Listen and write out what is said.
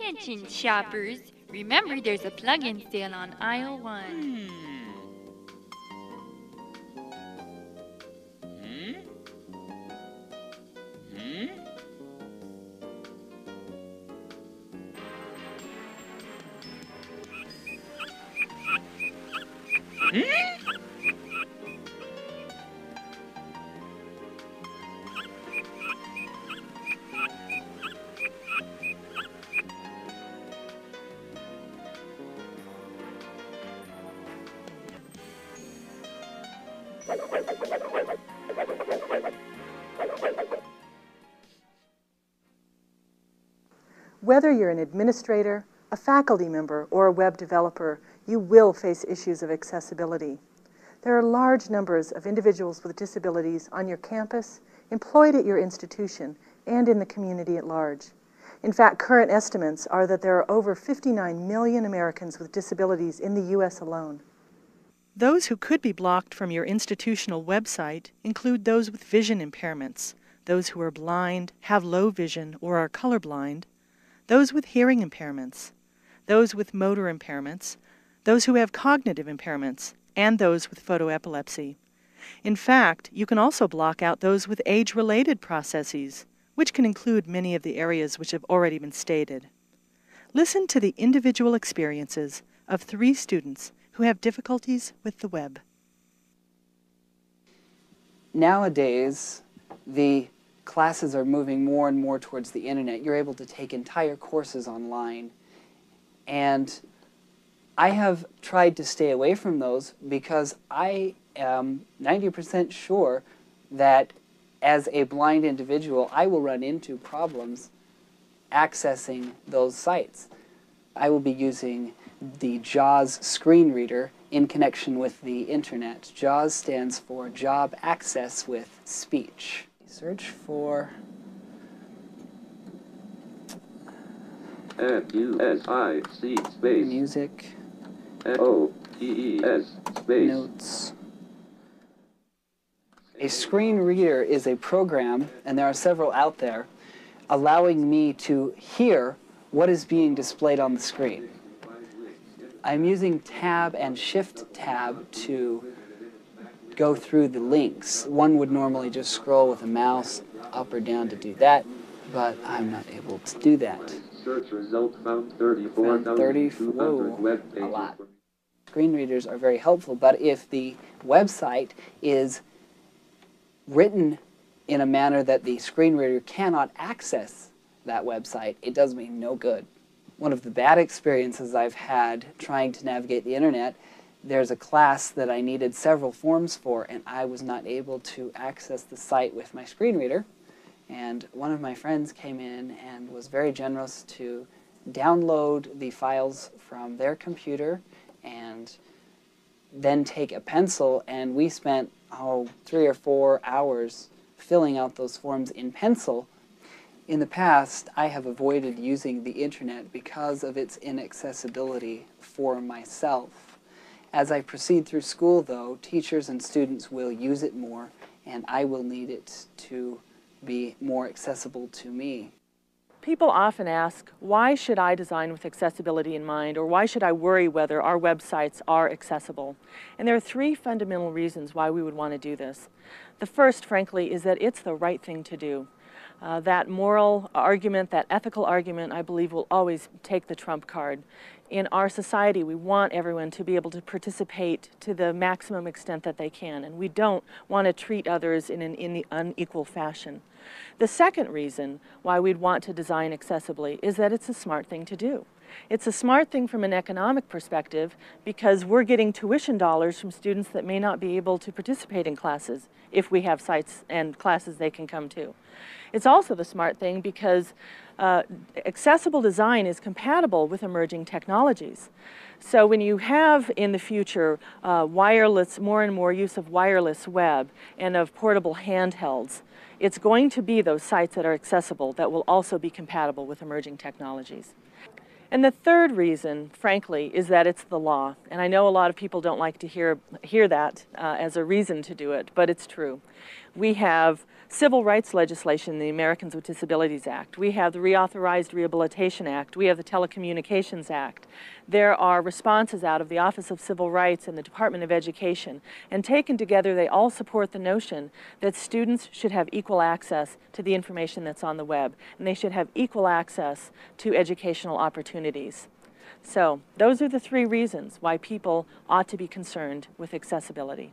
Attention shoppers, remember there's a plug-in sale on aisle 1. Whether you're an administrator, a faculty member, or a web developer, you will face issues of accessibility. There are large numbers of individuals with disabilities on your campus, employed at your institution, and in the community at large. In fact, current estimates are that there are over 59 million Americans with disabilities in the U.S. alone. Those who could be blocked from your institutional website include those with vision impairments, those who are blind, have low vision, or are colorblind, those with hearing impairments, those with motor impairments, those who have cognitive impairments, and those with photoepilepsy. In fact, you can also block out those with age-related processes, which can include many of the areas which have already been stated. Listen to the individual experiences of 3 students who have difficulties with the web. Nowadays, the classes are moving more and more towards the internet. You're able to take entire courses online. And I have tried to stay away from those because I am 90% sure that as a blind individual, I will run into problems accessing those sites. I will be using the JAWS screen reader in connection with the internet. JAWS stands for Job Access with Speech. Search for MUSIC space music, NOTES space notes. A screen reader is a program, and there are several out there, allowing me to hear what is being displayed on the screen. I'm using Tab and Shift Tab to go through the links. One would normally just scroll with a mouse up or down to do that, but I'm not able to do that. Search result found 34,200 web pages. A lot. Screen readers are very helpful, but if the website is written in a manner that the screen reader cannot access that website, it does me no good. One of the bad experiences I've had trying to navigate the internet, there's a class that I needed several forms for, and I was not able to access the site with my screen reader. And one of my friends came in and was very generous to download the files from their computer and then take a pencil, and we spent 3 or 4 hours filling out those forms in pencil. In the past, I have avoided using the internet because of its inaccessibility for myself. As I proceed through school, though, teachers and students will use it more, and I will need it to be more accessible to me. People often ask, why should I design with accessibility in mind, or why should I worry whether our websites are accessible? And there are 3 fundamental reasons why we would want to do this. The first, frankly, is that it's the right thing to do. That moral argument, that ethical argument, I believe will always take the trump card. In our society, we want everyone to be able to participate to the maximum extent that they can, and we don't want to treat others in an unequal fashion. The second reason why we'd want to design accessibly is that it's a smart thing to do. It's a smart thing from an economic perspective because we're getting tuition dollars from students that may not be able to participate in classes if we have sites and classes they can come to. It's also the smart thing because accessible design is compatible with emerging technologies. So when you have in the future more and more use of wireless web and of portable handhelds, it's going to be those sites that are accessible that will also be compatible with emerging technologies. And the third reason, frankly, is that it's the law. And I know a lot of people don't like to hear that as a reason to do it, but it's true. We have civil rights legislation, the Americans with Disabilities Act. We have the Reauthorized Rehabilitation Act. We have the Telecommunications Act. There are responses out of the Office of Civil Rights and the Department of Education. And taken together, they all support the notion that students should have equal access to the information that's on the web, and they should have equal access to educational opportunities. So those are the three reasons why people ought to be concerned with accessibility.